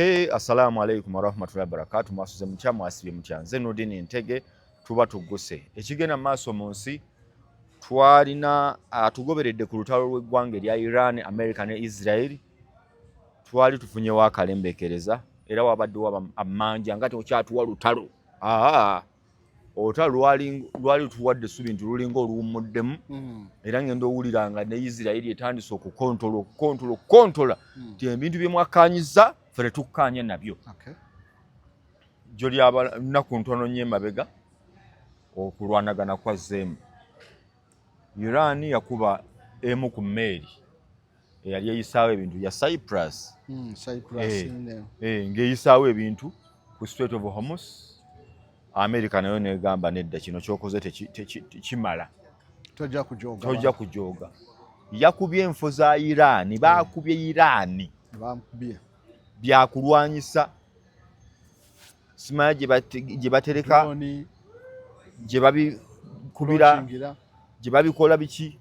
Assalamu alaikum warahmatullahi wabarakatuh. Mwasuze mutya mwasibye mutya. Nze Nudini Ntege tuba tugguse. Ekigenda maaso mu nsi twalina atugoberedde ku lutalo lw'eggwanga erya Iran, America ne Israel. Twali tufunyewo akalembekereza era wabaddewo amanja ngati okyatuwa lutalo. Olutalo lwali tuwadde essubi nti lulinga oluwummuddemu era ngenda owuliranga ne Israel etandise okukontola nti ebintu bye mwakkaanyiza fere tukkaanye nabyo. Joli abanaku ntono nnyo emabega okulwanagana kwa Lwazeemu. Iran yakuba emu ku mmeeri eyali eyisaawo ebintu ya Cyprus ng'eyisaawo ebintu ku Strait of Hormuz. America nayo negamba nedda kino kyokoze tekimala. Tojja kujooga. Yakubye enfo za Iran, bakubye Iran. Byakulwanyisa simaya gye batereka gye babikubira gye babikola biki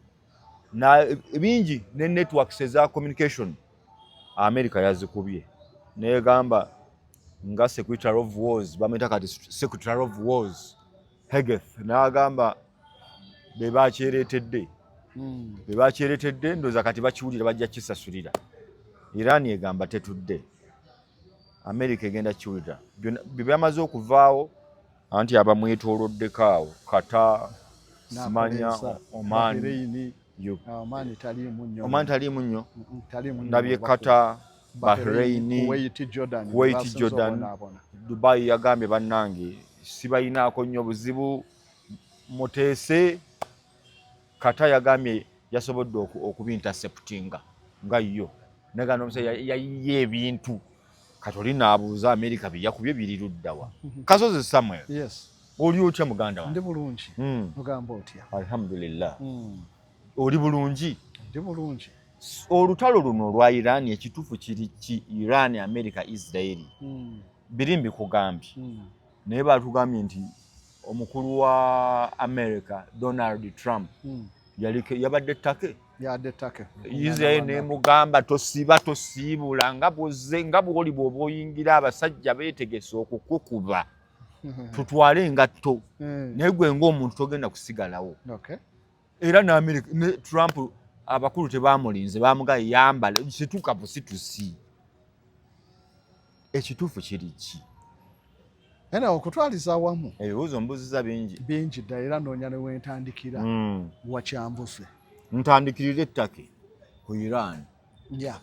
na bingi ne networks eza communication America yazikubye negamba nga Secretary of Wars bameta kati Secretary of Wars Hegeth n'agamba bebacheretedde ndoza kati bakiwulira bajja kisasulira. Iran egamba tetudde, America egenda kiwulira byamaze okuvaawo anti abamwetooloddeko awo kata simanya Oman taliimu nnyo ndabye kata Bahrain, Kuwait, Jordan, Dubai yagambye bannange sibayinaako nnyo buzibu muteese. Kata yagambye yasobodde okubinterceptinga nga yo negana omusa yayiye ebintu katoli naabuuza America byakubye biriruddawa. Kasozi Samuel, oli otya muganda wange? Ndi bulungi. Mugamba otya? Alhamdulillah. Oli bulungi? Ndi bulungi. Olutalo luno lwa Iran ekituufu kiri ki Iran, America, Israel biri mbikugambye naye batugambye nti omukulu wa America Donald Trump yabadde ttake Israel nemugamba tosiibula nga bwoli bw'oba oyingira abasajja beetegese okukukuba tutwale engatto naye gwe ng'omuntu togenda kusigalawo. Era ne Trump abakulu tebamulinze bamugaye yambala situka busitusi. Ekituufu kiri ki? Ena okutwaliza awamu ebibuuzo mbuziza bingi ddala era noonya ne wentandikira wakyambuse. Ntandikirira ettake ku Iran.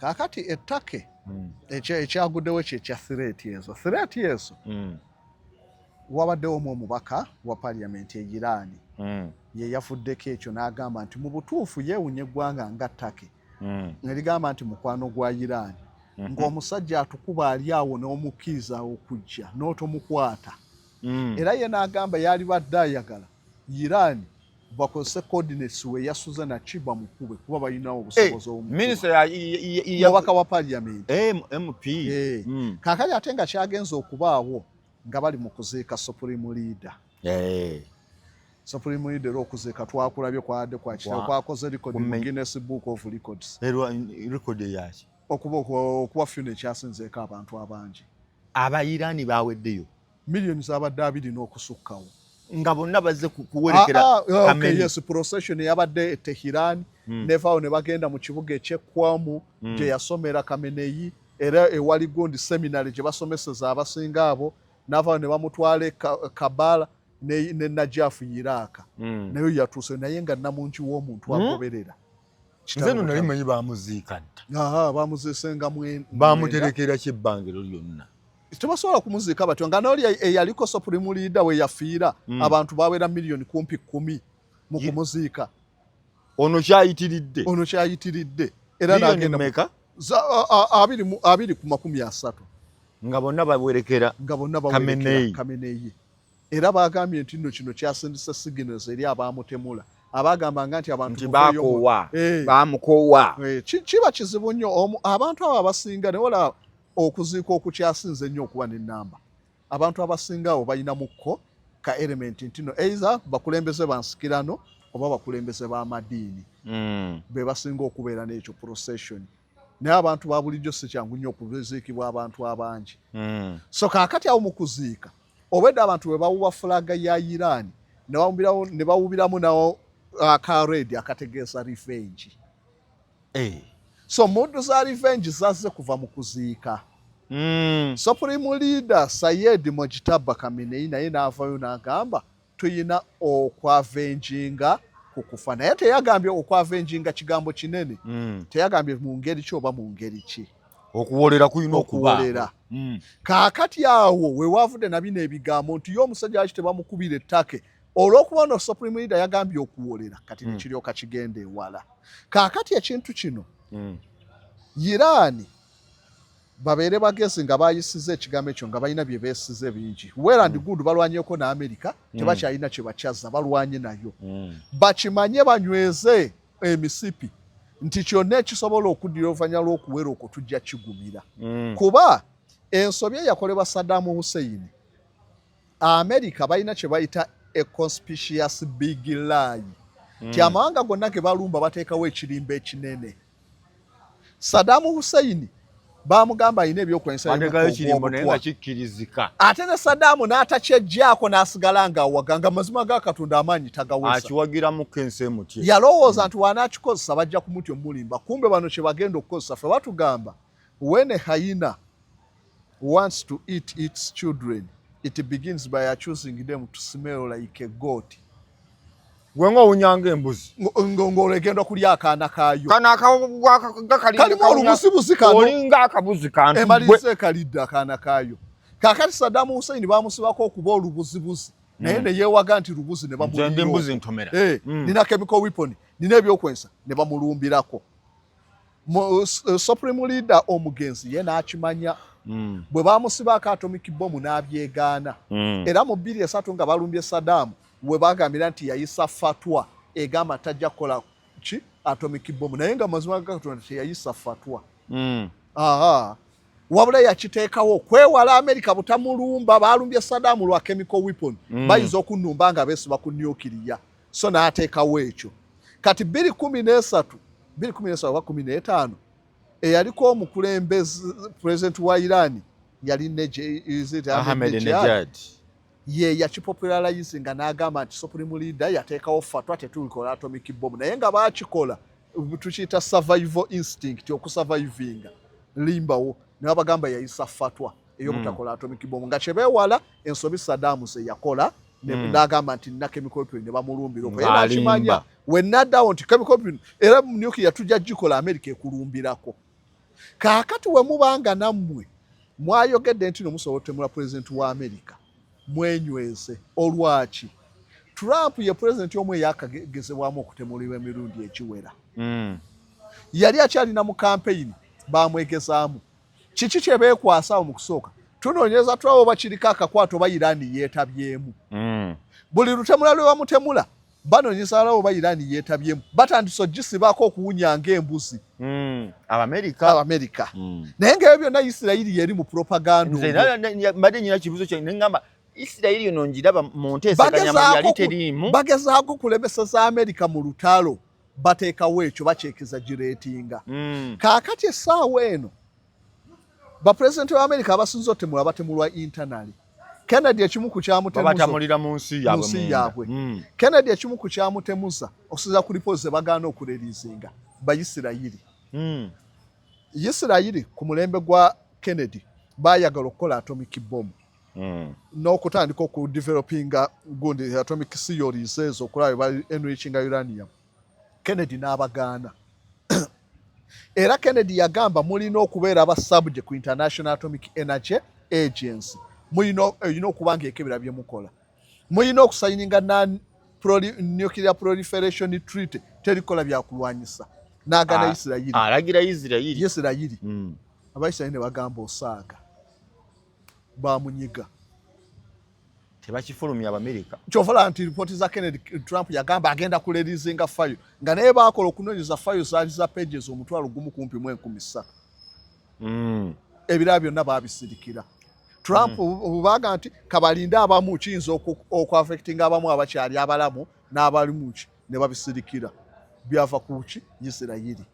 Kaakati ettake ekyaguddewo kya threat ezo wabaddewo omubaka wa parliament e Iran ye yafuddeko ekyo n'agamba nti mu butuufu yeewunya eggwanga nga ttake nerigamba nti mukwano gwa Iran ng'omusajja atukuba ali awo n'omukkiriza okujja n'otomukwata. Era ye n'agamba yali badde ayagala Iran bakozese coordinates we yasuze na Chiba mukube kuba balinawo obusobozi omubaka wa parliament MP. Kaakali ate nga kyagenza okubaawo nga bali mu kuziika Supreme Leader. Supreme Leader okuziika twakulabye kwadde kwakoze record mu Guinness Book of Records. Record yaki? Okuba fune ekyasinzeeko abantu abangi. Aba Iran baweddeyo millions abadde 2 n'okusukkawo nga bonna bazze kuwerekera kamera. Yes, procession yabadde e Tehran nevaawo ne bagenda mu kibuga eky'Ekwamu gye yasomera Kameneyi era ewali gundi seminary gye basomeseza abasinga abo n'avaawo ne bamutwala Kabala ne Najaf Iraq nayo yatuuse naye nga namungi w'omuntu agoberera. Nze no nali manyi bamuziika dda. Bamuziisenga bamuterekera kyebbangiro lyonna. Tebasobola kumuziika batyo nga n'oli eyaliko Supreme Leader we yafiira abantu bawera million kumpi 10 mu kumuziika. Ono kyayitiridde era n'agenda meka 20 nga bonna bawerekera Kameneyi. Era bagambye nti nno kino kyasindisa signals eri abaamutemula abagambanga nti abantu bamukoowa. Kiba kizibu nnyo abantu abo abasinga ne wala okuziika okukyasinze nnyo okuba n'ennamba. Abantu abasinga abo balina mukko ka element nti no either bakulembeze bansikirano oba bakulembeze b'amadiini be basinga okubeera n'ekyo procession naye abantu ba bulijjo si kyangu nnyo okuziikibwa abantu abangi. So kaakati awo mu kuziika obwedda abantu bwe bawuba fulaga ya Iran ne bawubiramu nawo akaredi akategeeza revenge. So muddu za revenge zazze kuva mu kuziika. Supreme Leader Sayed Mojtaba Khamenei naye n'avaayo n'agamba tuyina okwavenjinga ku kufa, naye teyagambye okwavenjinga kigambo kinene. Teyagambye mu ngeri ki oba mu ngeri ki. Okuwolera kuyina okuwolera. Kaakati awo we wavudde na bino ebigambo nti y'omusajja lwaki tebamukubira ettake olw'okuba no Supreme Leader yagambye okuwolera kati nekiryoka kigenda ewala. Kaakati ekintu kino Iran babeere bagezi nga bayisiza ekigambo ekyo nga balina bye beesize bingi. Well and good balwanyeko na America tebakyalina kye bakyaza balwanye nayo. Bakimanye banyweze emisipi nti kyonna ekisobola okuddira oluvannyuma lw'okuwera okwo tujja kigumira. Kuba ensobi eyakolebwa Saddam Hussein America balina kye bayita a conspicuous big lie. Ti amawanga gonna ge balumba bateekawo ekirimba ekinene. Saddam Hussein bamugamba alina ebyokwensala ate ne Saddam n'atakyejjaako n'asigala nga awaganga mazima ga Katonda amaanyi tagaweza. Akiwagiramu kense mutye. Yalowooza nti wanaakikoza bajja kumutya omulimba. Kumbe bano kye bagenda okukozesa ffe batugamba when a hyena wants to eat its children it begins by accusing them to smell like a goat. Gwenga unyanga embuzi. Ng'olegenda kulya akaana kaayo. Kana kalimu olubuzibuzi kano. Olinga akabuzi kantu. Emalize kalidde akaana kaayo. Kaakati Saddam Hussein bamusibako okuba olubuzibuzi. Naye ne yeewaga nti lubuzi ne bamulumba. Nze embuzi ntomera. Nina chemical weapon. Nina ebyokwensa ne bamulumbirako. Supreme Leader omugenzi ye n'akimanya. Bwe bamusibako atomic bomb n'abyegaana. Era mu 2003 nga balumbye Saddam we bagambira nti yayisa fatwa egamba tajja kukola ki atomic bomb naye nga mazima ga Katonda teyayisa fatwa. Wabula yakiteekawo kwewala America butamulumba balumbye Saddam lwa chemical weapon bayinza okunnumba nga beesiba ku nuclear. So n'ateekawo ekyo kati 2013 eyaliko omukulembeze president wa Iran yali Ahmadinejad. Ye yakipopularize nga n'agamba nti Supreme Leader yateekawo fatwa tetulikola atomic bomb naye nga baakikola tukiyita survival instinct okusurvivinga limbawo ne bagamba yayisa fatwa ey'obutakola atomic bomb nga kyebeewala ensobi Saddam se yakola n'agamba nti nina chemical weapon ne bamulumbira okwo era akimanya wenaddawo nti chemical weapon era nuclear tujja gikola America ekulumbirako. Kaakati we mubanga nammwe mwayogedde nti nomusobola otemula president wa America mwenyweze olwaki Trump ye president omwe yakagezebwamu okutemulibwa emirundi ekiwera. Yali akyalina mu campaign bamwegezaamu kiki kye beekwasa mu kusooka tunoonyeza tulawo bakiriko akakwato oba Iran yeetabyemu. Buli lutemula lwe bamutemula banoonyeza lawo oba Iran yeetabyemu batandise ogisibako okuwunyanga embuzi. Abamerika naye ngaebyo byonna Isirayiri yeri mu propaganda. Mbadde nyina kibuzo kye ngamba Isirayiri yono njiraba mu nteeseganya yali teriimu. Bagezaako kulemeseza America mu lutalo bateekawo ekyo bakyekeza gireetinga. Kaakati essaawa eno bapresident wa America abasinza otemula batemulwa internally. Kennedy ekimu ku kyamutemuza batamulira mu nsi yaabwe. Kennedy ekimu ku kyamutemuza okusinza ku lipozi ze bagaana okureliizinga Bayisirayiri. Isirayiri ku mulembe gwa Kennedy baayagala okukola atomic bomb. N'okutandika okudevelopinga gundi atomic theories ezo okulaba enrichinga uranium. Kennedy n'abagaana. Era Kennedy yagamba mulina okubeera aba subject ku International Atomic Energy Agency. Mulina okuba ng'ekebera bye mukola. Mulina okusayininga nuclear proliferation treaty terikola byakulwanyisa. N'agana Isirayiri. Alagira Isirayiri. Isirayiri. Abayisirayiri ne bagamba osaaga. Bamunyiga. Tebakifulumya Abamerika. Kyovala nti ripoti za Kennedy Trump yagamba agenda kurelizinga file. Nga naye baakola okunoonyeza file zaali za pages omutwalo gumu kumpi mu 13. Ebirala byonna baabisirikira. Trump baga nti kabalinde abamu kiyinza okuaffectinga abamu abakyali abalamu n'abali muki ne babisirikira. Byava kuki Isirayiri.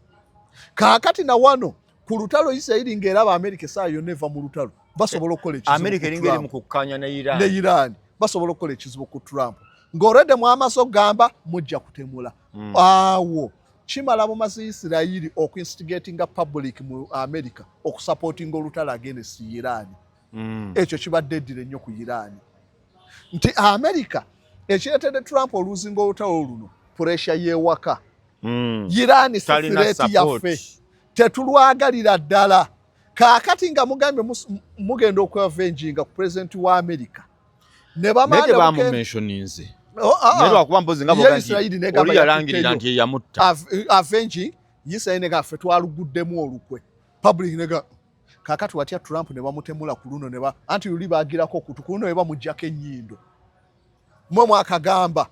Kaakati na wano ku lutalo Isirayiri ng'eraba America saa yonna eva mu lutalo basobola okukola ekizibu America eringa eri mu kukkanya ne Iran. Ne Iran basobola okukola ekizibu ku Trump ng'olwedde mu amaso gamba mujja kutemula awo kimala bumazi Isirayiri okuinstigatinga public mu America okusupportinga olutalo against Iran. Ekyo kibadde eddira nnyo ku Iran nti America ekiretedde Trump oluzinga olutalo luno pressure yeewaka Iran threat yaffe tetulwagalira ddala kaakati nga mugambye mugenda okwavenjinga ku president wa America ne bamanda bamumentioninze nero akuba mpozi nga boganti oli yalangirira nti yamutta avenging Isirayiri nega ffe twaluguddemu olukwe public nega kaakati watya Trump ne bamutemula ku luno ne anti luli baagirako okutu ku luno ne bamuggyako ennyindo mwe mwakagamba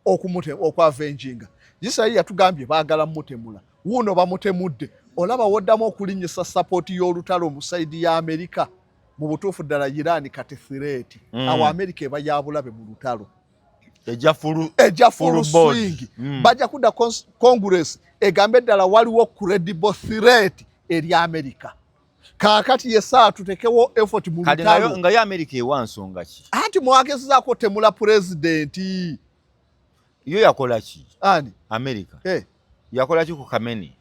okwavenjinga Isirayiri yatugambye baagala mutemula wuno bamutemudde olaba woddamu okulinnyisa sapoti y'olutalo mu saidi ya Amerika mu butuufu ddala Iran kati threat awo America eba yabulabe mu lutalo ejja full swing bajja kudda Congress egambe ddala waliwo credible threat eri America kaakati yesaa tutekewo effort mu lutalo nga ya America ewa nsonga ki anti mwagezaako temula pulezidenti yo yakola ki ani America yakola ki ku Kameni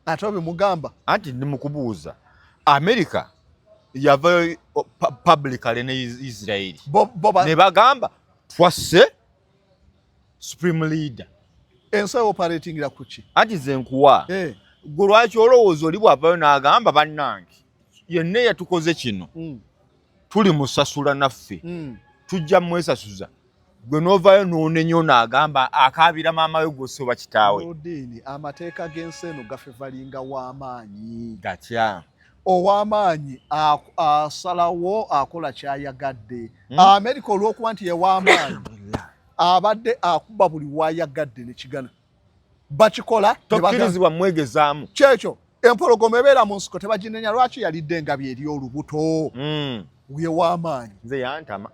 atobe mugamba anti ndi mukubuuza America yava publicly ne Israeli ne bagamba twasse supreme leader ensa operating la kuchi anti zenkuwa gulwaki olowooza oli bwavayo n'agamba bannange yenna yatukoze kino tuli musasula naffe tujja mwesasuza gwe n'ovaayo n'onenyo n'agamba akaabira maama we gwose oba kitaawe odini amateeka g'ensi eno gaffe valinga w'amaanyi gatya ow'amaanyi asalawo akola kyayagadde America olw'okuba nti yew'amaanyi abadde akuba buli wayagadde ne kigana bakikola tokkirizibwa mwegezaamu kyekyo empologoma ebeera mu nsiko tebaginenya lwaki yalidde engabi eri olubuto yew'amaanyi nze yantama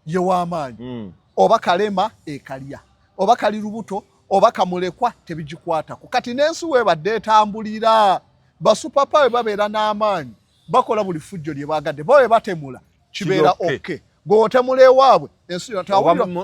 yew'amaanyi oba kalema ekalya oba kali lubuto oba kamulekwa tebigikwatako kati n'ensi weebadde etambulira basupapawe babeera n'amaanyi bakola buli fujjo lye baagadde bo batemula kibeera okay gwotemula ewaabwe ensi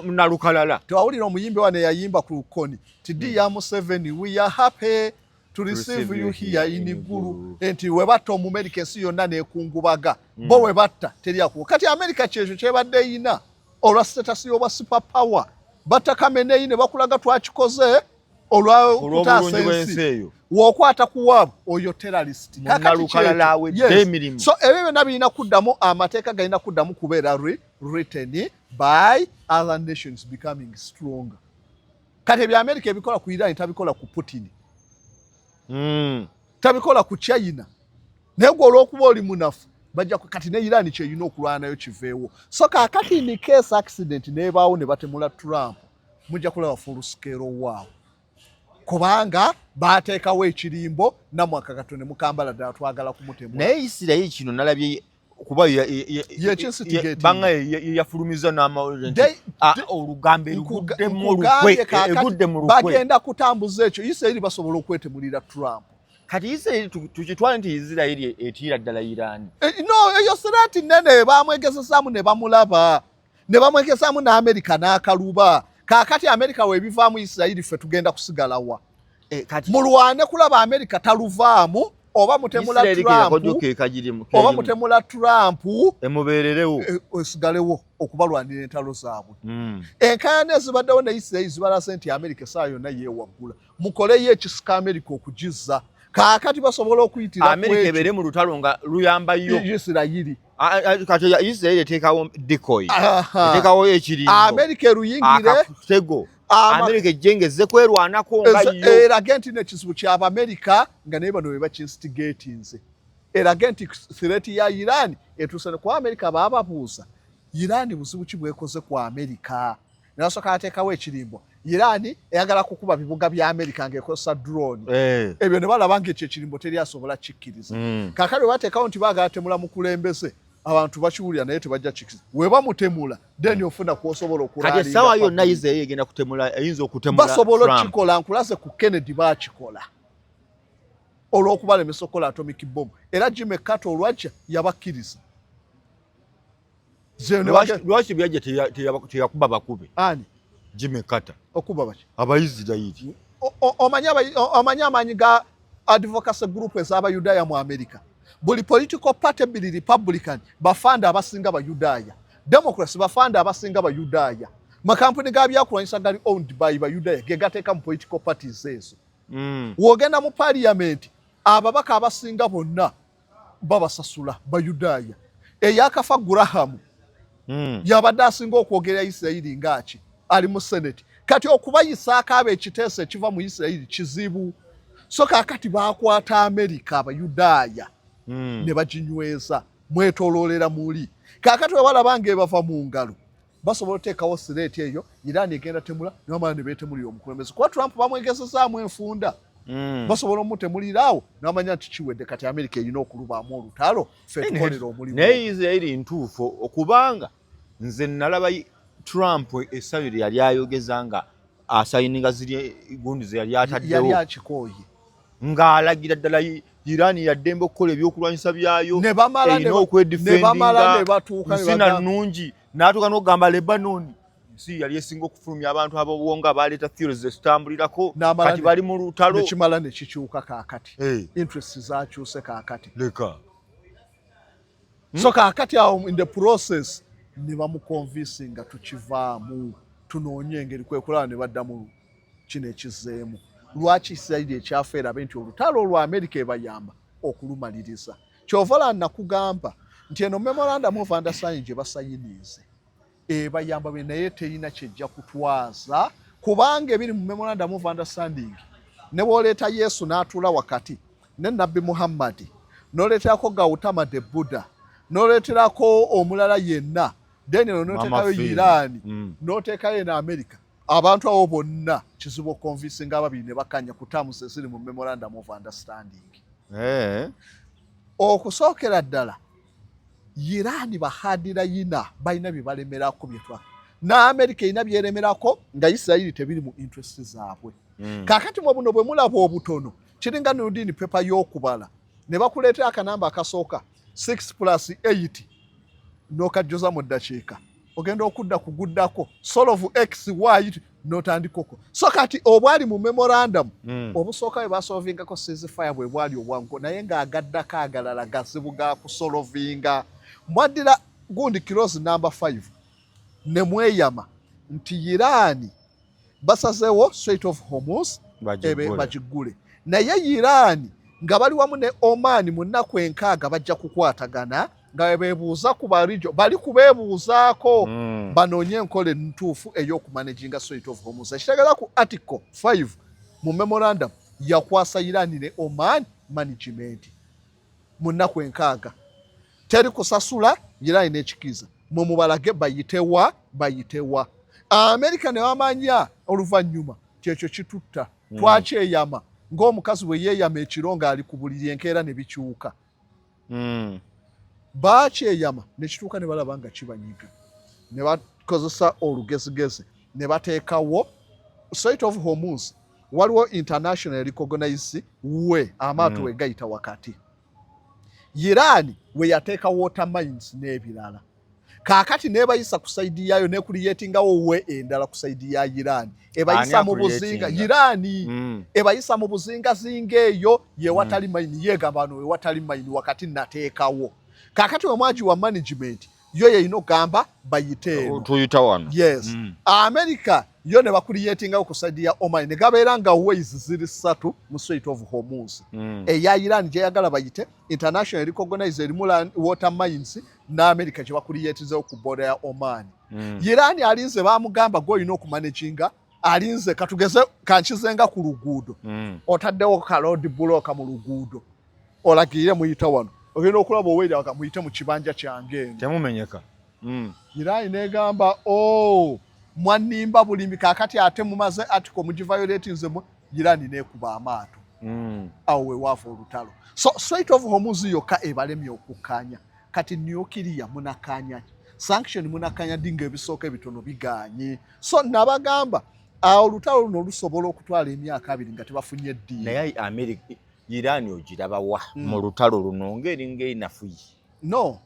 nalukalala tewawulira omuyimbi wane yayimba ku lukoni ti ya Museveni we are happy to receive you here in Igulu enti webatta omumerika ensi yonna nekungubaga bo webatta teriakuwa kati America kyekyo kyebadde yina olwa status y'obwa super power batta Kamene ne bakulaga twakikoze olwa kutaasa ensi wokwata kuwaabwe oyo terrorist nalukalalawe emirimu so ebyo byonna birina kuddamu amateeka galina kuddamu kubeera written by other nations becoming stronger kati ebya America ebikola ku Iran tabikola ku Putin tabikola ku China naye gwe olw'okuba oli munafu bajja kati ne Iran kyeyina okulwana nayo kiveewo so kaakati ni case accident nebaawo ne batemula Trump mujja kulaba full scale waawo kubanga baateekawo ekirimbo namwaka Katonda mukambala ddala twagala kumutemula naye Isirayiri kino nalabye kuba banga yafulumiza olugambo egudde mu lukwe bagenda kutambuza ekyo Isirayiri basobola okwetemulira Trump kati Isirayiri tukitwale nti Isirayiri etiira ddala Iran no eyo sirati nene bamwegezesaamu ne bamulaba ne bamwegezesaamu n'Amerika n'akaluba kaakati America webivaamu Isirayiri ffe tugenda kusigalawa mulwane kulaba America taluvaamu oba mutemula Trump oba mutemula Trump emubeererewo osigalewo okubalwanira entalo zaabwe enkaayana ezibaddewo ne Isirayiri zibalase nti America saa yonna yeewaggula mukoleyo ekisika America okugizza kaakati basobola okuyitira America ebeere mu lutalo nga luyambayo Isirayiri kati Isirayiri eteekawo decoy eteekawo ekirimbo America eruyingire akatego America ejjengeze kwerwanako nga yo erage nti n'ekizibu ky'aba America nga naye bano be bakinstigatinze erage nti threat ya Iran etuuse ku America baababuuza Iran buzibu ki bwekoze ku America nasooka ateekawo ekirimbo Iran eyagala kukuba bibuga bya America ng'ekozesa drone ebyo ne balaba ng'ekyo ekirimbo teri asobola kikkiriza kaakati bwe bateekawo nti baagala temula mukulembeze abantu bakiwulira naye tebajja kikkiriza we bamutemula then ofuna kw'osobola okulaalira kati essaawa yonna Isirayiri egenda kutemula eyinza okutemula basobola okukikola nkulaze ku Kennedy baakikola olw'okubalemesa okukola atomic bomb era Jimmy Carter olwajja yabakkiriza. Lwaki byajja teyakuba bakube ani Jimmy Carter okuba baki Abayisirayiri omanyi amaanyi ga advocacy group ez'abayudaaya mu America. Buli political party bili Republican bafanda abasinga Bayudaaya, Democrats bafanda abasinga Bayudaaya. Makampuni ga byakulwanyisa gali owned by Bayudaaya ge gateeka mu political parties ezo. Wogenda mu parliament ababaka abasinga bonna babasasula Bayudaaya. Eyakafa Graham yabadde asinga okwogera Isirayiri ngaki ali mu Senate. Kati okubayisaako ab'ekiteeso ekiva mu Isirayiri kizibu. So kakati bakwata America Abayudaaya ne baginyweza mwetoloolera muli. Kakati we balaba ng'ebava mu ngalo basobola oteekawo sireeti eyo Iran egenda temula n'amala ne beetemulira omukulembeze. Kuba Trump bamwegezezaamu enfunda basobola omutemuliraawo n'amanya nti kiwedde kati America erina okulubaamu olutalo ffe tukolera omulimu. Naye Isirayiri ntuufu okubanga nze nalaba Trump essabyo lye yali ayogeza nga asayininga ziri gundi ze yali ataddewo yali akikooye ng'alagira ddala Iran yaddembe okukola ebyokulwanyisa byayo erina okwedifendinga nsina nnungi n'atuuka n'okugamba Lebanon nsi yali esinga okufulumya abantu ab'obuwonga abaleeta theories ezitambulirako kati bali mu lutalo nekimala ne kikyuka kaakati interest zakyuse kaakati leka so kaakati awo in the process ne bamukonvinsinga tukivaamu tunoonye engeri kwekulaba ne baddamu kino ekizeemu. Lwaki Isirayiri ekyafeera be nti olutalo olwa America ebayamba okulumaliriza. Kyovala nakugamba nti eno memorandum of understanding gye basayiniize ebayamba be naye terina kyejja kutwaza kubanga ebiri mu memorandum of understanding ne bw'oleeta Yesu n'atuula wakati ne Nabbi Muhammad n'oleeterako Gautama de Buddha n'oleeterako omulala yenna then n'oteekayo Iran n'oteekayo na America abantu abo bonna kizibu okonvinsinga ababiri ne bakanya ku terms eziri mu memorandum of understanding. Okusookera ddala Iran bahadira yina balina bye balemerako byetwa na America erina byeremerako nga Isirayiri tebiri mu interest zaabwe. Kaakati mu buno bwe mulaba obutono kiringa nudini pepa y'okubala ne bakuleetera akanamba akasooka 6+8 n'okajjoza mu ddakiika ogenda okudda kuguddako solve x y n'otandikoko. So kati obwali mu memorandum obusooka bwe basolvingako ceasefire bwe bwali obwangu naye ng'agaddako agalala gazibu ga kusolovinga. Mwaddira gundi clause number 5 ne mweyama nti Iran basazeewo Strait of Hormuz bagigule naye Iran nga bali wamu ne Oman mu nnaku 6 bajja kukwatagana nga beebuuza ku balijo bali kubeebuuzaako banoonye enkola entuufu ey'okumanaginga Strait of Hormuz. Ekitegeeza ku article 5 mu memorandum yakwasa Iran ne Oman management mu nnaku 6 teri kusasula Iran n'ekikiza mu mubalage bayitewa America ne bamanya oluvannyuma kyekyo kitutta twakyeyama ng'omukazi bwe yeeyama ekiro ng'ali ku buliri enkeera ne bikyuka bakyeyama ne kituuka ne balaba nga kibanyiga ne bakozesa olugezigezi ne bateekawo Strait of Hormuz waliwo international recognize we amaato we gayita wakati. Iran we yateeka water mines n'ebirala kaakati nebayisa ku saidi yayo ne creatingawo we endala ku saidi ya Iran ebayisa mu buzinga Iran ebayisa mu buzinga zinga eyo ye watali mine yegamba no we watali mine wakati nateekawo kaakati we mwaji wa management yo yeyino gamba bayiteeno tuyita wano. Yes America yo ne bakuliyetinga ku saidi ya Oman ne gabeera nga ways ziri 3 mu Strait of Hormuz eya Iran gye yagala bayite international recognize erimu water mines na America gye bakuliyetiza ku border ya Oman. Iran alinze bamugamba go yino okumanaginga alinze katugeze kankizenga ku luguudo otaddewo ka road block mu luguudo olagire muyita wano ogenda okulaba owera bakamuyite mu kibanja kyange temumenyeka. Iran negamba mwanimba bulimi kaakati ate mumaze article mu violatinze mu Iran nekuba amaato awo we waafa olutalo. So Strait of Hormuz yokka ebalemye okukanya kati nuclear munakanya sanction munakanya dinga ebisooka ebitono biganye. So nabagamba olutalo luno lusobola okutwala emyaka 2 nga tebafunye ddiini. Naye Iran ogiraba wa mu lutalo luno ng'eringa enafuyi? No.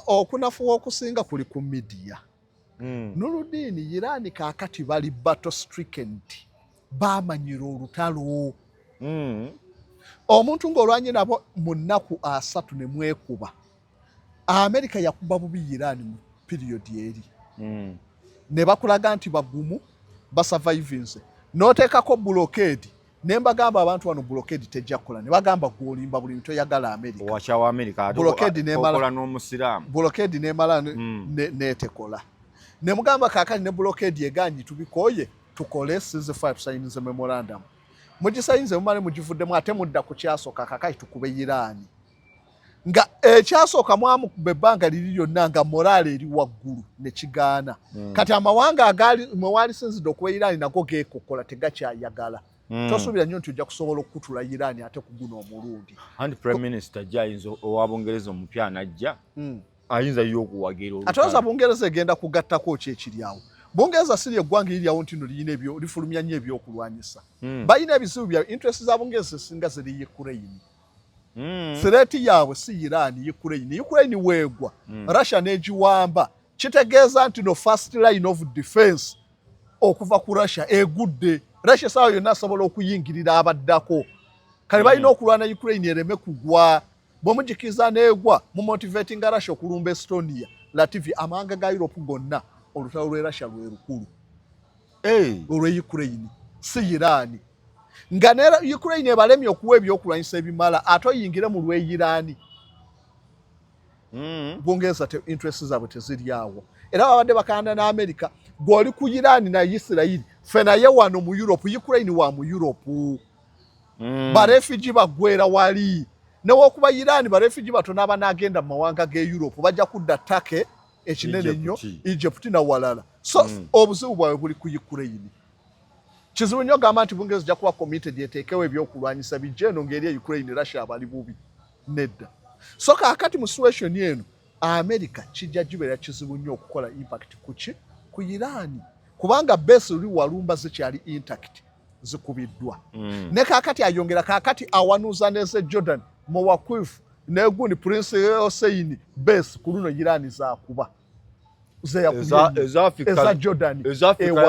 Okunafuwa okusinga kuli ku media. Nuludini Iran kaakati bali battle stricken, bamanyira olutalo. Omuntu ng'olwanye nabo mu nnaku 3 ne mwekuba. Amerika yakuba bubi Iran mu period eri. Ne bakulaga nti bagumu basurvivinze. N'oteekako blockade. Ne mbagamba abantu wano blockade tejja kukola. Ne bagamba gwolimba buli mito yagala Amerika. Wakyawa Amerika blockade nekola n'omusiraamu. Blockade nemala netekola. Ne mugamba kaakati ne blockade eganyi tubikoye tukole ceasefire tusayinize memorandum. Mugisayinze mumale mugivuddemu ate mudda ku kyasooka kaakati tukube Iran. Nga ekyasooka mwamukube ebbanga liri lyonna nga morale eri waggulu ne kigaana. Kati amawanga agali mwe waalisinzidde okuba Iran nago geekokola tegakyayagala. Tosuubira nnyo nti ojja kusobola okukutula Iran ate kuguna omulundi. Andi Prime Minister Jayinza owa Bungereza omupya anajja ayinza yo okuwagira olutalo. Atoza Bungereza egenda kugattako kyekiryawo. Bungereza siri eggwanga iryawo nti no liyina ebyo lifulumya nnyo ebyokulwanyisa. Balina ebizibu bya interest za Bungereza singa ziri Ukraine. Threati yaabwe si Iran, Ukraine. Ukraine weegwa. Russia n'egiwamba. Kitegeeza nti no first line of defense okuva ku Russia egudde. Russia sawa yonna asobola okuyingirira abaddako. Kale balina okulwana Ukraine ereme kugwa. Bw'omujikiza n'egwa mu motivating Russia okulumba Estonia, Latvia, amawanga ga Europe gonna olutalo lwe Russia lwe lukulu. Olwe Ukraine si Iran. Nga ne Ukraine ebalemye okuwa ebyokulwanyisa ebimala ate oyingire mu lwe Iran. Bungereza interest zaabwe teziri awo. Era babadde bakanda na America gw'oli ku Iran na Israel fe naye wano mu Europe, Ukraine wa mu Europe. Barefugee bagwera wali. Newokuba Iran barefugee batono abanagenda mu mawanga ge Europe bajja kudda Turkey ekinene nnyo, Egypt na walala. So obuzibu bwawe buli ku Ukraine. Kizibu nnyo gamba nti Bungereza ejja kuba committed eteekewo ebyokulwanyisa bijje eno ng'eri Ukraine Russia abali bubi nedda. So kaakati mu situation eno America kijja gibeera kizibu nnyo okukola impact ku Iran kubanga base uli walumba zikyali intact zikubiddwa. Ne kaakati ayongera kaakati awanuuza neze Jordan mu Wakif negundi Prince Hussein base ku luno Iran zaakuba. Eza Jordan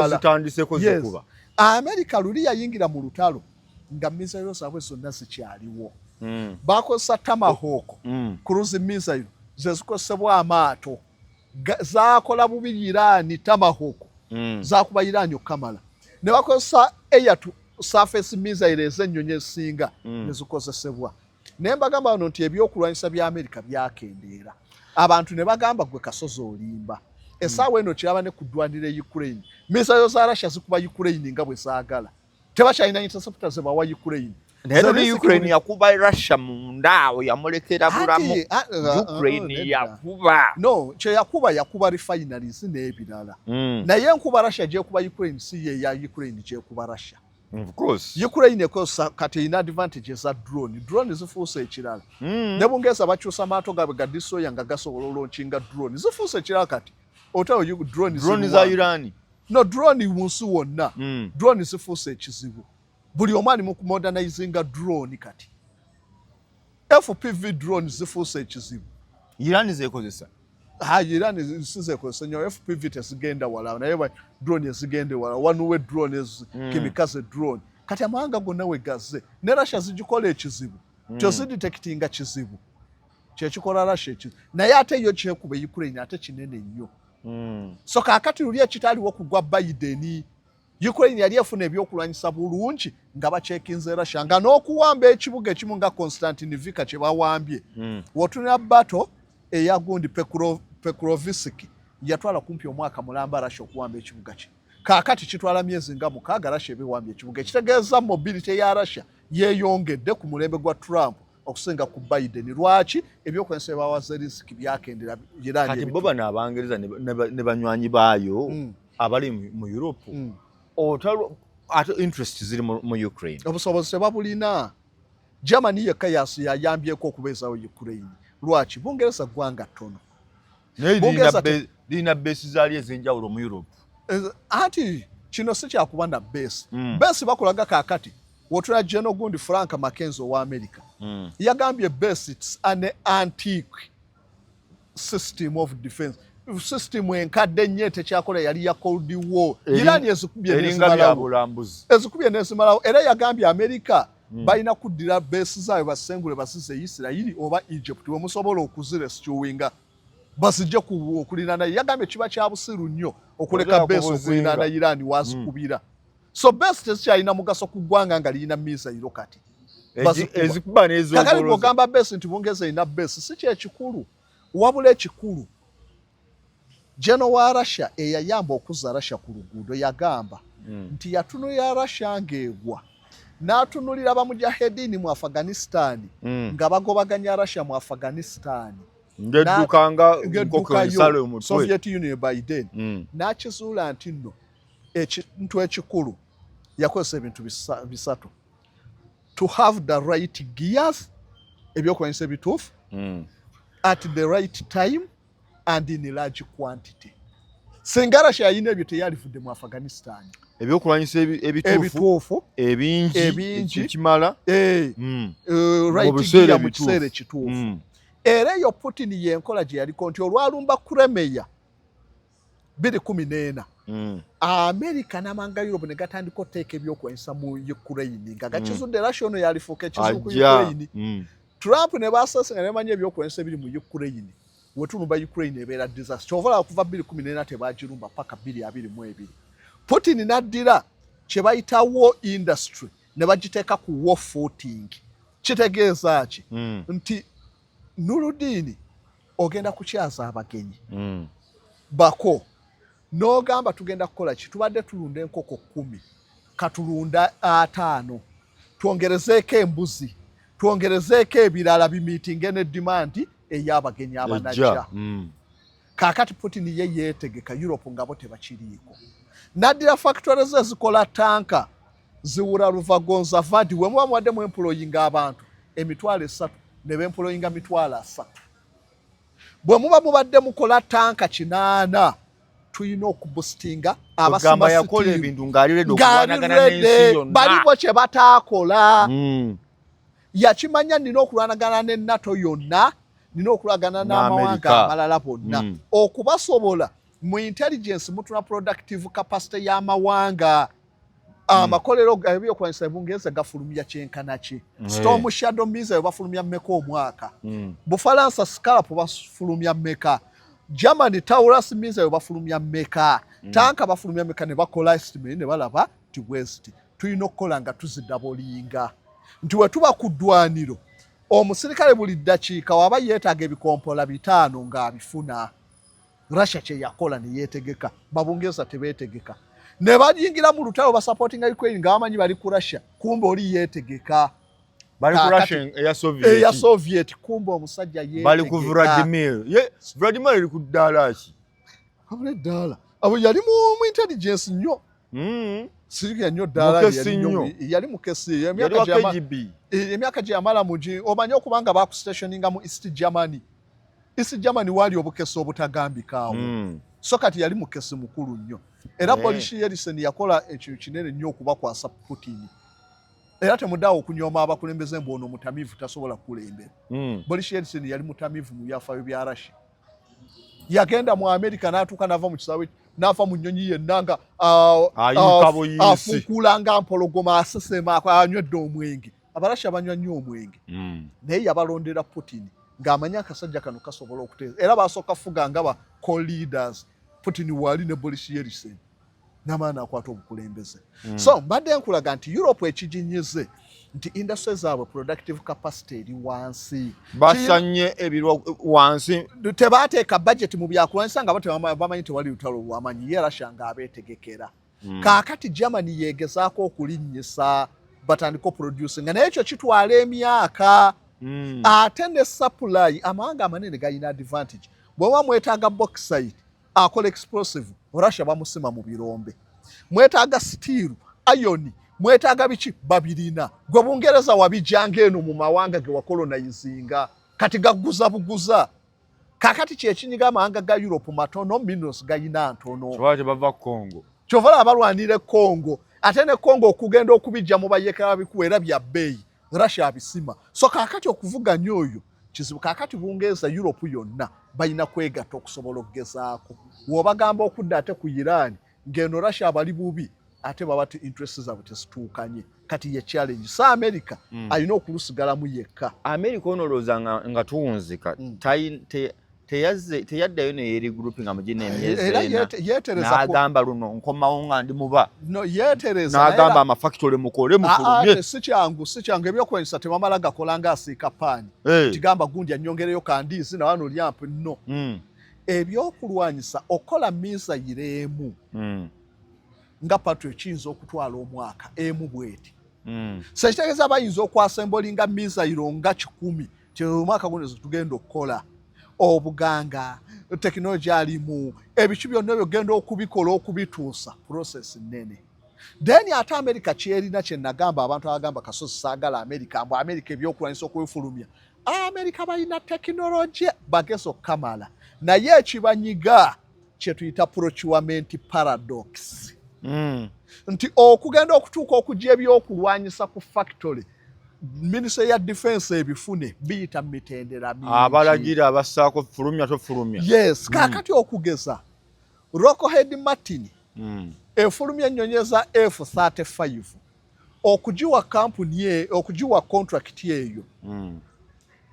zitandiseko zikuba. America luli yayingira mu lutalo nga missile zaabwe zonna zikyaliwo. Bakozesa Tomahawk cruise missile zezikozesebwa amaato zaakola bubi Iran. Tomahawk zaakuba Iran okamala. Ne bakozesa air to surface missile ez'ennyonyi esinga nezikozesebwa. Ne mbagamba wano nti ebyokulwanyisa bya America byakendeera. Abantu ne bagamba gwe kasozi olimba. Essaawa eno kiraba ne kuddwanira Ukraine. Missile za Russia zikuba Ukraine nga bwe zaagala. Tebakyalina interceptors ze bawa Ukraine. Naye Ukraine yakuba Russia mundaawo yamulekera bulamu. Ukraine yakuba. No, kye yakuba refineries n'ebirala. Naye enkuba Russia gyekuba Ukraine si ye ya Ukraine gyekuba Russia. Of course. Ukraine ekosa kati ina advantages za drone. Drone zifuuse ekirala. Ne Bungereza bakyusa amaato gaabwe ga destroyer nga gasobola olonchinga drone. Zifuuse ekirala kati. Otawo drone za Iran. No, drone munsi wonna. Drone zifuuse ekizibu. Buli omwani mu modernizinga drone kati. FPV drone zifuuse ekizibu. Iran zekozesa. Iran sizekozesa nnyo FPV tezigenda wala naye drone ezigende wala. Wanuwe drone kimikaze drone. Kati amawanga gonna wegaze. Ne Russia zigikola ekizibu. Kyosi detectinga kizibu. Kyekikola Russia ekizibu. Naye ate yo kyekuba Ukraine ate kinene nnyo. So kaakati luli ekitaliwo kugwa Biden. Ukraine yali efuna ebyokulwanyisa bulungi nga bacekinze Russia nga n'okuwamba ekibuga ekimu nga Konstantinivka kye bawambye. Wotunira bato eyagundi Pekrovsk yatwala kumpi omwaka mulamba Russia okuwamba ekibuga kye. Kaakati kitwala myezi nga 6 Russia ebiwambye ekibuga. Ekitegeeza mobility ya Russia yeeyongedde ku mulembe gwa Trump okusinga ku Biden. Lwaki ebyokulwanyisa bawa Zelensky byakendera Iran. Kati bo bano Abangereza ne banywanyi baayo abali mu Europe. Otalo ate interest ziri mu Ukraine. Obusobozi tebabulina. Germany yekka yayambyeko okubeezawo Ukraine. Lwaki Bungereza ggwanga ttono. Lina base zaali ez'enjawulo mu Europe. Anti kino si kyakuba na base. Base bakulaga kaakati wotuna General gundi Frank Mackenzie wa America yagambye best it's an antique system of defense system enkadde nnyo tekyakola yali ya Cold War Iran ezikubye nezimalawo era yagambye America balina kuddira base zaayo basengule basise Israeli oba Egypt wemusobola okuzirestuinga basijja okulinana yagambye kiba kya busiru nnyo okuleka base okulinana Iran wazikubira so best tekyalina mugaso ku ggwanga nga lirina missile kati ezikuba nezo kakali kugamba base nti bongeze ina base si kyekikulu wabula ekikulu General wa Russia eyayamba okuza Russia ku luguudo yagamba nti yatunulira Russia ng'egwa n'atunulira bamujahedini mu Afghanistan nga bagobaganya Russia mu Afghanistan ngedukanga nsalo omutwe Soviet Union Biden n'akizuula nti nno ekintu ekikulu yakozesa ebintu bisatu to have the right gears ebyokulwanyisa ebituufu at the right time and in large quantity. Singa Russia yine ebyo teyalifudde mu Afghanistan. Ebyokulwanyisa ebituufu ebingi kimala right gear mu kiseera ekituufu. Era eyo Putin yenkola gye yaliko nti olwalumba Crimea 2014 America n'amanga Europe ne gatandika oteeka ebyokulwanyisa mu Ukraine nga gakizudde Russia ono yalifuuka ekizibu ku Ukraine. Trump ne basasinga ne bamanya ebyokulwanyisa biri mu Ukraine. Wetulumba Ukraine ebeera disaster. Chovala okuva 2014 tebagirumba paka 2022. Putin n'addira kye bayita war industry ne bagiteeka ku war footing. Kitegeeza ki? Nti Nurudini ogenda kukyaza abagenyi. Bako n'ogamba tugenda kukola ki? Tubadde tulunda enkoko 10 katulunda 5 twongerezeeko embuzi twongerezeeko ebirala bimiitinge ne demand ey'abagenyi abanajja. Kaakati Putin ye yeetegeka Europe ngabo tebakiriiko. Naddira factories ezikola tanka ziwura Ruvagonza Vadi we muba muwadde mu employing abantu 3,000 ne bemployinga 3,000. Bwe muba mubadde mukola tanka 8 tuyina okuboostinga abasamba yakola ebintu ng'alirede okuwanagana n'ensi yonna baliwo kye bataakola. Yakimanya nina okulwanagana ne NATO yonna nina okulagana n'amawanga amalala bonna okubasobola mu intelligence mutuna productive capacity y'amawanga amakolero ebyokulwanyisa Bungereza gafulumya kyenkana ki Storm Shadow missile bafulumya mmeka omwaka Bufalansa Scalp bafulumya mmeka Germany Taurus missile bafulumya mmeka tanka bafulumya mmeka ne bakola estimate ne balaba ti West tuyina okukola nga tuzidabolinga nti we tuba ku ddwaniro omusirikale buli ddakiika waba yeetaaga ebikompola 5 ng'abifuna. Russia kye yakola ne yeetegeka Babungereza tebeetegeka ne bayingira mu lutalo basupportinga Ukraine nga bamanyi bali ku Russia kumbe oli yeetegeka bali ku Russia eya Soviet kumbe omusajja yeetegeka bali ku Vladimir Vladimir ali ku ddala ki abule ddala abo yali mu intelligence nnyo sirika nnyo ddala yali mukesi emyaka gye yamala mugi omanyi okubanga bakustationinga mu East Germany. East Germany wali obukesi obutagambikaawo so kati yali mukesi mukulu nnyo era Boris Yeltsin yakola ekintu kinene nnyo okubakwasa Putin era temuddawo okunyooma abakulembeze mbono mutamivu tasobola kulembera. Boris Yeltsin yali mutamivu mu byafaayo bya Russia yagenda mu America n'atuuka n'ava mu kisaawe n'afa mu nnyonyi yennanga afuukulanga mpologoma asesema anywedde omwenge. Abarasha banywa nnyo omwenge naye yabalondera Putin ng'amanya akasajja kano kasobola okuteeza era basooka fuga nga ba co-leaders Putin wali ne Boris Yeltsin n'amaana akwata obukulembeze. So mbadde nkulaga nti Europe ekiginyize nti industry zaabwe productive capacity eri wansi basanye ebirwa wansi tebateeka budget mu byakulwanyisa nga bamanyi tewali lutalo lwamanyi ye Russia ng'abeetegekera. Kaakati Germany yeegezaako okulinnyisa batandika producing naye ekyo kitwala emyaka ate ne supply amawanga amanene galina advantage. Bw'oba mwetaaga bauxite akola explosive Russia bamusima mu birombe mwetaaga steel iron mwetaaga biki babirina gwe Bungereza wabijanga eno mu mawanga ge wakolonizinga kati gaguza buguza. Kakati kyekinyiga amawanga ga Europe matono minerals galina ntono kyova bava Congo kyovala abalwanire Congo ate ne Congo okugenda okubijja mu bayekera bikuwera bya bbeeyi Russia abisima so kaakati okuvuganya oyo kizibu kaakati bungereza Europe yonna balina kwegatta okusobola okugezaako w'obagamba okudda ate ku Iran ng'eno Russia abali bubi ate baba interest zaabwe tezituukanye kati ye challenge sa America alina okulusigalamu yekka. America onolooza nga tuwunzika teyaddayo neeri grouping amugina emyezi n'agamba luno nkomawo nga ndi muba n'agamba amafactory mukole mufulumye. Si kyangu ebyokwenzisa tebamala gakola ng'asiika paani kigamba gundi annyongereyo kandiizi na wano lyampu nno ebyokulwanyisa okola misayiro emu nga Patriot kiyinza okutwala omwaka emu bweti so ekitegeeza bayinza okwasembolinga misayiro nga 100 omwaka guno tugenda okukola obuganga tekinologi alimu ebicu byonna byogenda okubikola okubituusa process nnene then ate America kyerina kye nagamba abantu abagamba kasozi saagala America mbu America ebyokulwanyisa okwefulumya America balina tekinologi bagesa okukamala naye ekibanyiga kye tuyita procurement paradox nti okugenda okutuuka okujja ebyokulwanyisa ku factory Ministry ya Defense ebifune biyita mitendera mingi abalagira abassaako fulumya tofulumya. Yes kakati okugeza Lockheed Martin efulumya ennyonyi za F-35 okujiwa kampuni okujiwa contract eyo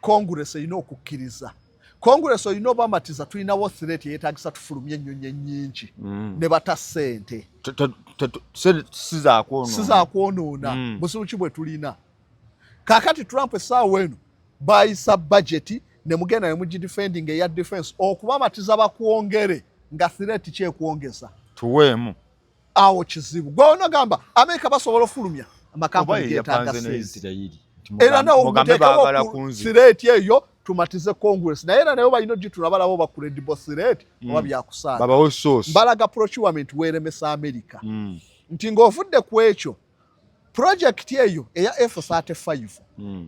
Congress erina okukkiriza Congress erina obamatiza tulinawo threat yeetagisa tufulumya ennyonyi nnyingi ne bata ssente sizakwonoona busubu ki bwe tulina kakati Trump essaawa eno bayisa budget ne mugenda ne mugidefending eya defense okubamatiza bakwongere nga threat kyekwongeza tuweemu awo kizibu gwona gamba America basobola ofulumya amakampuni geetaaga era nawo threat eyo tumatize Congress naye era nayo balina gitula balabo ba credible threat oba byakusaana babawo source balaga procurement weeremesa America nti ng'ovudde ku ekyo project eyo eya F-35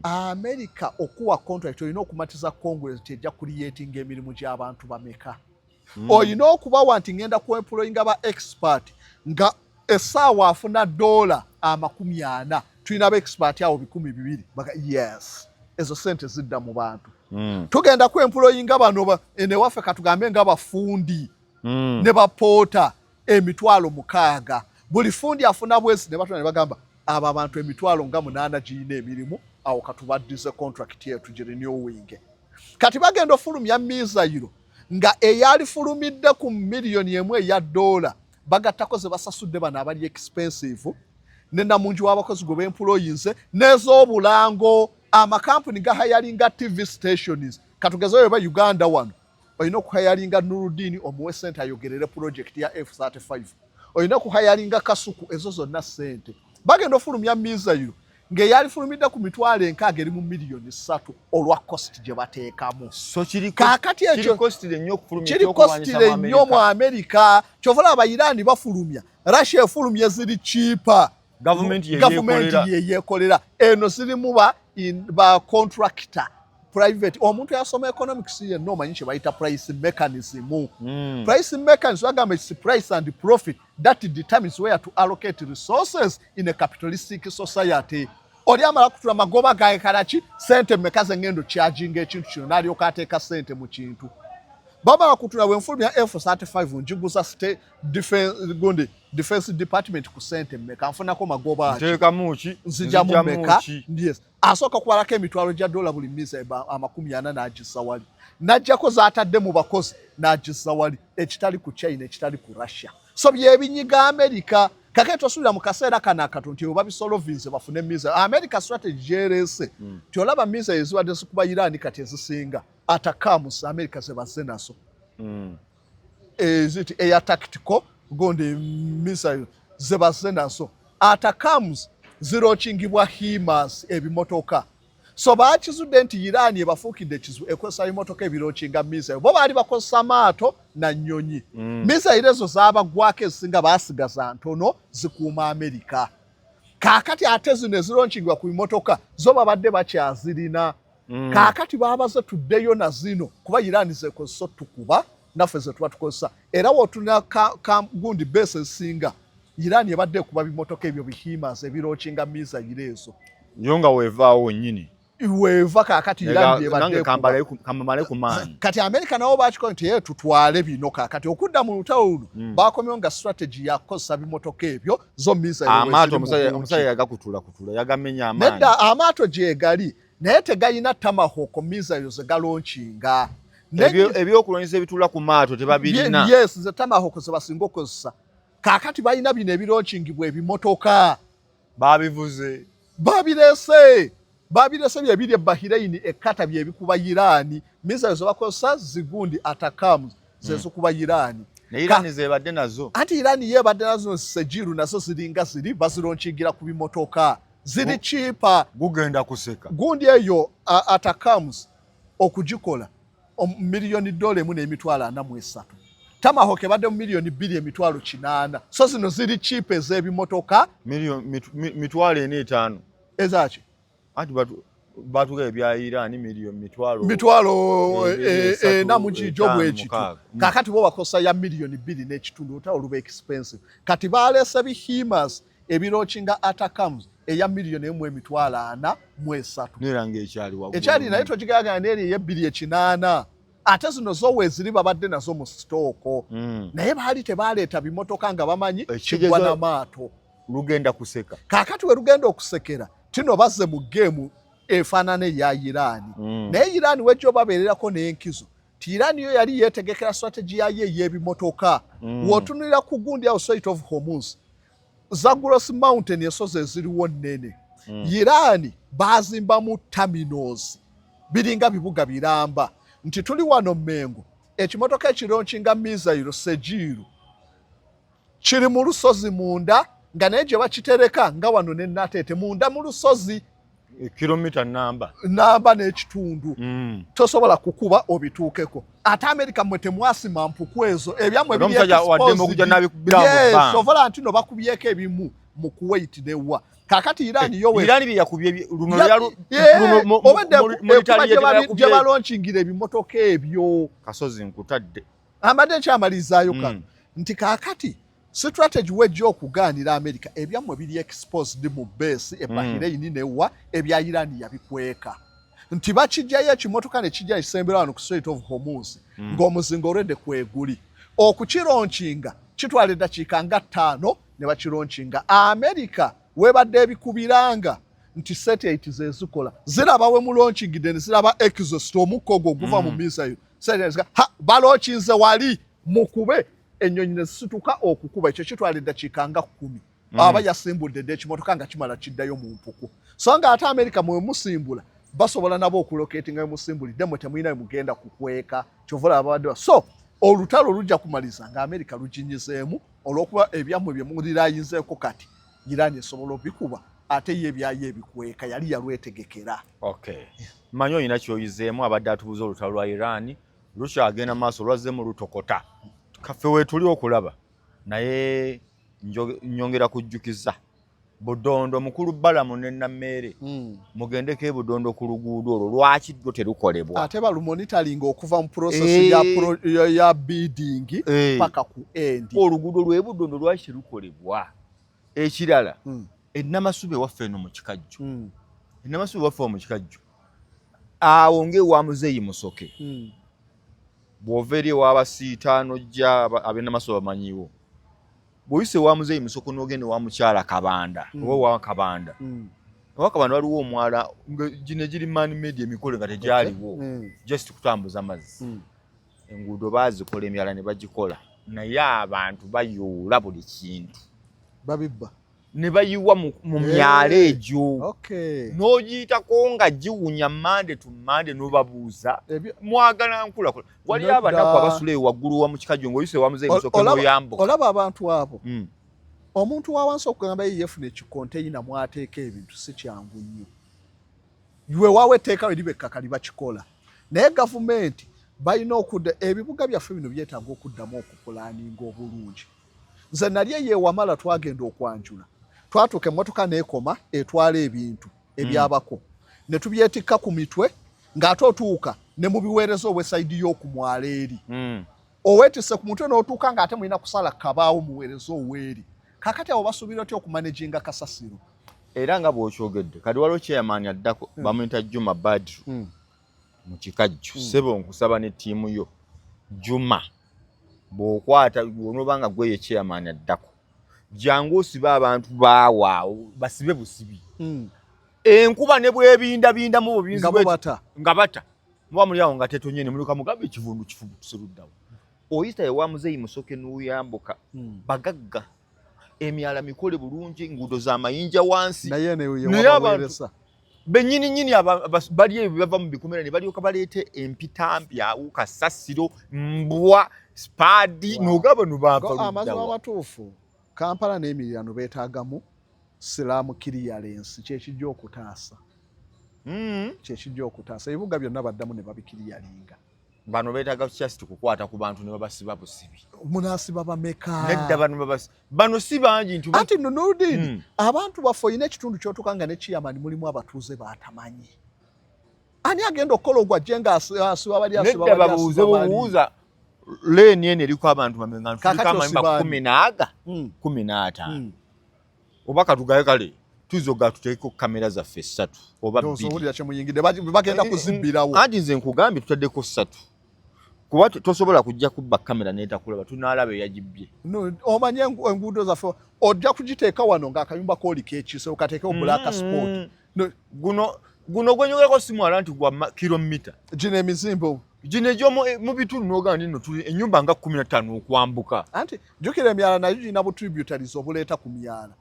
America okuwa contract olina okumatiza Congress tejja creating emirimu gy'abantu bameka olina okubawa nti ngenda ku employinga ba expert nga essaawa afuna $40 tulina ba expert awo 200 baga yes ezo sente zidda mu bantu tugenda ku employinga bano ene waffe katugambe nga bafundi ne bapoota emitwalo 6 buli fundi afuna bwezi ne batuna ne bagamba aba abantu emitwalo nga 8 giyina emirimu awo katubaddize contract yetu girenewing kati bagenda ofulumya misayiro nga eyali fulumidde ku miliyoni emu eya $1 bagattako ze basasudde bano abali expensive ne namungi w'abakozi gwe b'employees n'ez'obulango amakampuni gahayalinga TV stations katugezeyo ba Uganda wano olina okuhayalinga Nuruddin omuwe sente ayogerere project ya F-35 olina okuhayalinga Kasuku ezo zonna sente bagenda ofulumya misayiro ng'eyali fulumidde ku mitwalo 6 eri mu miliyoni 3 olwa cost gye bateekamu so kakati ekyo kiri costire nnyo mu America kyovula abayirani bafulumya Russia efulumye ziri cheaper government yeyekolera eno zirimu ba contractor private omuntu yasoma economics yenna omanyi kye bayita price mechanism price mechanism agamba it's price and profit that determines where to allocate resources in a capitalistic society oli amala kutula magoba gae kalaki sente mekaze ngendo charging ekintu kino n'alyoka ateeka sente mu kintu baba kutula wenfulumya F-35 njiguza state defense department ku sente meka nfunako magoba nteeka muki nzija mu meka yes asooka kubalako emitwalo gya $1 buli misa 40 n'agissa wali n'ajjako zaatadde mu bakozi n'agissa wali ekitali ku China ekitali ku Russia so byebinyiga America kakati tosubira mu kaseera kano akato nti oba bisolovinze bafune misa America strategy gyerese tyolaba misa ezibadde zikuba Iran kati ezisinga atakamus America zebaze naso eziti air tactical gonde missile zebaze naso atakamus zirochingibwa HIMARS ebimotoka so baakizudde nti Iran ebafuukidde ekizu ekozesa ebimotoka ebirochinga missile bo baali bakozesa maato na nnyonyi missile ezo zaabagwako ezisinga baasigaza ntono zikuuma America kaakati ate zino ezirochingibwa ku bimotoka zo babadde bakyazirina kaakati baabaze tuddeyo na zino kuba Iran zekozesa tukuba naffe ze tuba tukozesa era wootulina gundi base ezisinga Iran yabadde kuba bimotoka ebyo bihimas ebirochinga missile ezo yonga wevaawo nyini weva kakati Iran yabadde kambale kumaanyi kati America nabo bakiko nti ye tutwale bino kakati okudda mu lutawo luno bakomyo nga strategy yakosa bimotoka ebyo zo missile amaato omusaya yagakutula yagamenya amaanyi nedda amaato gyegali naye tegayina Tomahawk missiles egalonchinga ebyokulwanyisa ebitula ku maato tebabirina yes ze Tomahawk ze basinga okozesa kakati balina bino ebirochingibwa ebimotoka babivuze babirese byebiri Bahrain ekata byebikuba Iran missiles bakozesa zigundi atacams zezikuba Iran ne Iran zebadde nazo anti Iran yebadde nazo sejiru nazo ziringa ziri bazironchingira ku bimotoka ziri cheaper gugenda kuseka gundi eyo atacams okugikola $1 million Tomahawk badde mu $2 million so zino ziri cheap ez'ebimotoka $4,500 ezaki ati batuga ebya Iran $1,000,000 namujijo bwekitu kakati bo bakosa ya $2.2 oluba expensive kati balese bihimas ebirochinga atacams eya $1,403 neranga ekyali wagulu ekyali naye tokigaga neri ye $2.8 ate zino zowe ziri babadde nazo mu stoko naye baali tebaleeta bimotoka nga bamanyi kigwa na maato lugenda kuseka kakati we lugenda okusekera tino bazze mu game efaanana eya Iran naye Iran wejjo babeererako n'enkizo ti Iran yo yali yeetegekera strategy yayo ey'ebimotoka wootunulira ku gundi awo Strait of Hormuz Zagros Mountain ensozi eziriwo nnene Iran bazimbamu terminals biringa bibuga biramba nti tuli wano Mmengo ekimotoka ekironchinga missile sejiru kiri mu lusozi munda nga naye gye bakitereka nga wano ne Natete munda mu lusozi kilomita namba n'ekitundu tosobola kukuba obituukeko ate America mwe temwasima mpuku ezo ebyamwe sobola nti no bakubyeko ebimu mu Kuwait newa kakati Iran yowe Iran byakubye luno gye balonchingira ebimotoka ebyo kasozi nkutadde amadde nkyamalizaayo nti kakati strategy wejjo okugaanira America ebyamwe biri exposed mu base e Bahrain newa ebya Iran yabikweka nti bakijjayo ekimotoka ne kijja ekisembera wano ku Strait of Hormuz ng'omuzingo olwedde kweguli okukironchinga kitwala eddakiika nga 5 ne bakironchinga America webadde ebikubiranga nti satellite zezikola ziraba we mulonchingide ne ziraba exhaust omukko ogwo guva mu missile satellite balochinze wali mukube ennyonyi ne zisituka okukuba ekyo kitwala eddakiika nga 10 aba yasimbudde dde ekimotoka nga kimala kiddayo mu mpuku so nga ate America mwe musimbula basobola nabo okulocatinga we musimbulidde mwe temulina mugenda kukweka kyovola abadde so olutalo lujja kumaliza nga America lujinyizeemu olw'okuba ebyamwe bye mulirayinzeeko kati Iran esobola obikuba ate ye byaye ebikweka yali yalwetegekera manyi olina kyoyizeemu abadde atubuza olutalo lwa Iran lukyagenda maaso lwazzemu lutokota kaffe weetuli okulaba naye nyongera kujjukiza Budondo mukulu Balamu ne Nammeere mugendeko Budondo ku luguudo olwo lwaki ddyo terukolebwa ate balumonitoringa okuva mu process ya bidding paka ku end oluguudo lwe Budondo lwaki terukolebwa ekirala ennamasube waffe eno mu kikajjo ennamasube waffe mu kikajjo awo ng'ewa Muzeeyi Musoke bw'ova eri ew'abasiitaano jja ab'ennamasube bamanyiwo bw'oyise wa Muzeeyi Musoke n'ogenda wa mukyala Kabanda oba wa Kabanda owa Kabanda waliwo omwala gino giri man made emikolo nga tegyaliwo just kutambuza mazzi enguudo baazikola emyala ne bagikola naye abantu bayoola buli kintu babibba ne bayiwa mu myala egyo n'ogiyitako nga giwunya mande tu mande n'obabuuza mwagala nkula wali abanaku abasula eyo waggulu wa mu kikajjo ng'oyise wa Muzeeyi Musoke n'oyambuka olaba abantu abo omuntu wawansi okugamba ye yefuna ekikonteyina mwateeka ebintu si kyangu nnyo iwe waawe etteeka we liba ekkaka libakikola naye gavumenti balina okudda ebibuga byaffe bino byetaaga okuddamu okupulaaninga obulungi nze nali eyeewamala twagenda okwanjula twatuuka emmotoka n'ekoma etwala ebintu ebyabako ne tubyetikka ku mitwe ng'ate otuuka ne mu biweereza obw'esayidi y'okumwala eri oweetisse ku mutwe n'otuuka ng'ate mulina kusala kabaawo muweereza oweeri kakati abo basuubira otya okumanaginga kasasiro era nga bw'okyogedde kati waliwo chairman addako bamuyita Juma Badru mu kikajjo sebo nkusaba ne ttiimu yo Juma bw'okwata onoba nga gweye chairman addako jangu osiba abantu baawaawo basibe busibi enkuba ne bwebindabindamu obuyinza nga bata muba muli awo nga tetonye ne mulyoka mugambe ekivundu kifubutuseruddawo oyita ewa muzeeyi Musoke n'uyambuka bagagga emyala mikole bulungi nguudo za mayinja wansi naye abantu bennyini bali ebyo bava mu bikomera ne balyoka baleete empitampya kasasiro mbwa spadi n'ogaba amazima amatuufu Kampala n'emiriraano beetaagamu silaamu clearance kyekijja okutaasa kyekijja okutaasa ebibuga byonna baddamu ne babikiriyalinga bano beetaaga just kukwata ku bantu ne babasiba busibi munaasiba bameka nedda bano si bangi nti anti nonodini abantu baffe oyina ekitundu kyotukanga ne chairman mulimu abatuuze batamanyi ani agenda okukola ogwajje nga asiba bali asiba nedda babuuze bubuuza leeni eno eriko abantu bamenga ntulika amayumba 15 oba katugaye kale tuzoga tuteeko kamera zaffe 3 oba 2 bagenda kuzibbirawo anti nze nkugambye tutaddeko 3 kuba tosobola kujja kubba kamera n'etakulaba tunaalaba eyagibbye omanye enguudo zaffe ojja kugiteeka wano ng'akayumba kooliko ekise okateekeo black sport guno gwenyogerako simwala nti gwa kilomita gino emizimbo gino egyomu bitundu n'ogamba nino tuli ennyumba nga 15 okwambuka anti jjukira emyala nayo girina butributaries obuleeta ku myala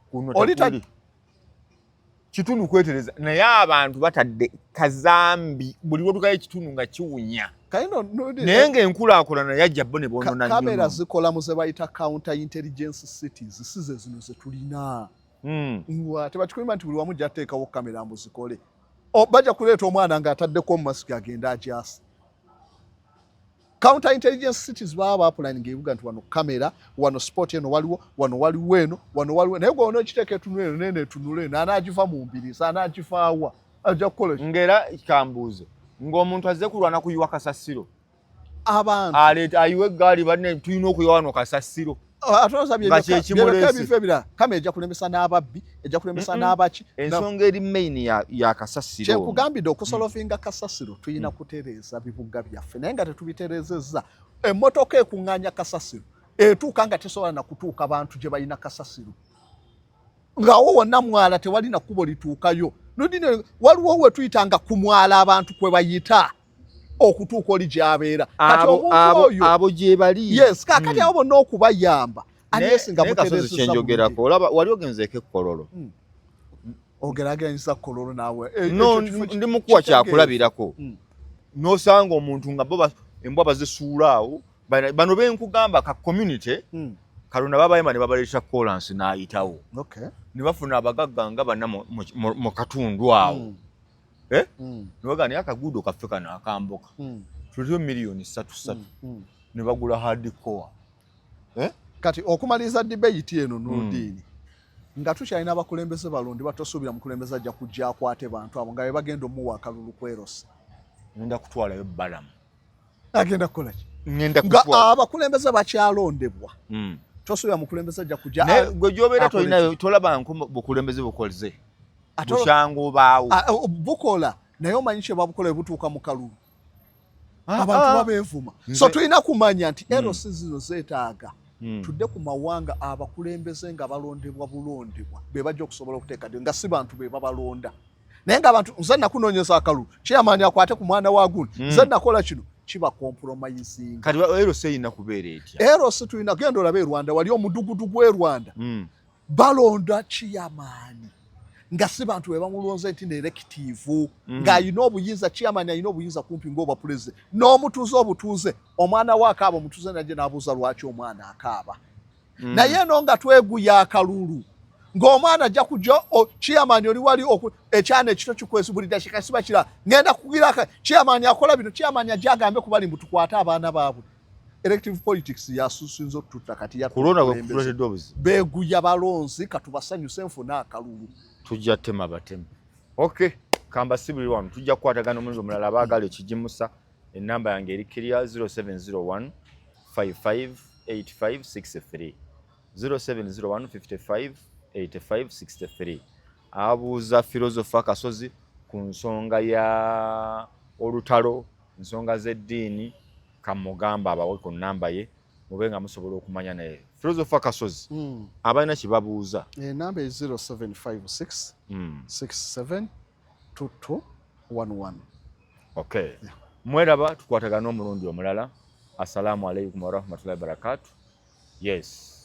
kitundu kwetereza naye abantu batadde kazambi buli lwotukayo ekitundu nga kiwunya naye ng'enkulaakulana yajja bo ne boonona nnyo kamera zikola mu ze bayita counter intelligence cities size zino ze tulina tebakikulima nti buli wamu gyateekawo kamera mbu zikole bajja kuleeta omwana ng'ataddeko mu masiki agenda agyasa counter intelligence cities baba bapulaninga ebibuga nti wano kamera wano sport eno waliwo wano waliwo eno wano waliwo naye gwe onokiteeka etunula eno nene etunula eno anaagiva mu mbiriisa anaagifaawa ajja kukola ng'era kambuuze ng'omuntu azze kulwana kuyiwa kasasiro abantu aleeta ayiwe eggaali banne tulina okuyiwa wano kasasiro ebira kamera ejja kulemesa n'ababbi ejja kulemesa n'abaki ensonga eri main ya kasasiro kyekugambidde okusolovinga kasasiro tulina kutereeza bibuga byaffe naye nga tetubitereezezza emmotoka ekuŋŋaanya kasasiro etuuka nga tesobola na kutuuka bantu gye balina kasasiro ng'awo wonna mwala tewali na kkubo lituukayo nodine waliwo we tuyitanga ku mwala abantu kwe bayita okutuuka oli gy'abeera kati omuntu oyo abo gye bali yes kakati abo bonna okubayamba anesinga butereeza kyenjogerako olaba wali ogenzeeko ekkololo ogerageranyisa kololo naawe no ndi mukuwa kyakulabirako n'osanga omuntu nga bo embwa bazisuula awo bano benkugamba ka community kalonda babayima ne babaleeta kolansi n'ayitawo ne bafuna abagagga nga banna mu katundu awo nibaga naye akaguudo kaffe kano akambuka tulio miliyoni 3 ne bagula hardcore kati okumaliriza debate eno n'odiini nga tukyalina abakulembeze balonde batosuubira mukulembeze ajja kujja akwate bantu abo nga bagenda omuwa akalulu kwerosa ngenda kutwalayo balamu agenda kukolaki nga abakulembeze bakyalondebwa tosuubira mukulembeze ajja kujja gwe gyobeera tolinayo tolaba bukulembeze bukolze bushango baawo bukola naye omanyi kye babukola ebutuuka mu kalulu abantu babeevuma so tulina kumanya nti erosi zino zeetaaga tudde ku mawanga abakulembeze nga balondebwa bulondebwa be bajja okusobola okuteeka nga si bantu be babalonda naye nga abantu nze nakunoonyeza akalulu kyamaani akwate ku mwana wa gundi nze nakola kino kiba compromising kati erosi eyina kubeera etya erosi tulina genda olaba e Rwanda wali omudugudu gw'e Rwanda balonda kyamaani nga si bantu be bamulonze nti nerekitiivu ng'ayina obuyinza chairman ayina obuyinza kumpi ng'oba pulezidenti n'omutuuze obutuuze omwana we akaaba omutuuze najje n'abuuza lwaki omwana akaaba naye eno nga tweguya akalulu ng'omwana ajja kujja chairman oli wali ekyana ekito kikwezi buli dakiika siba kirala ngenda kugira chairman akola bino chairman ajja agambe ku bali mbu tukwate abaana baabwe elective politics yasusinza okututta kati beeguya balonzi katubasanyuse enfuna akalulu tujja tema batema okay kamba sibuli wano tujja kukwatagana omulimu omulala abaagala ekigimusa ennamba yange eri clear 0701 558563 0701558563 abuuza filozofa Kasozi ku nsonga ya olutalo, nsonga z'eddiini, kamugamba abawe ku nnamba ye mube nga musobola okumanya naye. Filozofa Kasozi abalina kye babuuza. Ennamba ye 0756 67 2211. Okay. Mweraba tukwatagana omulundi omulala. Assalamu alaikum warahmatullahi wabarakatuh. Yes.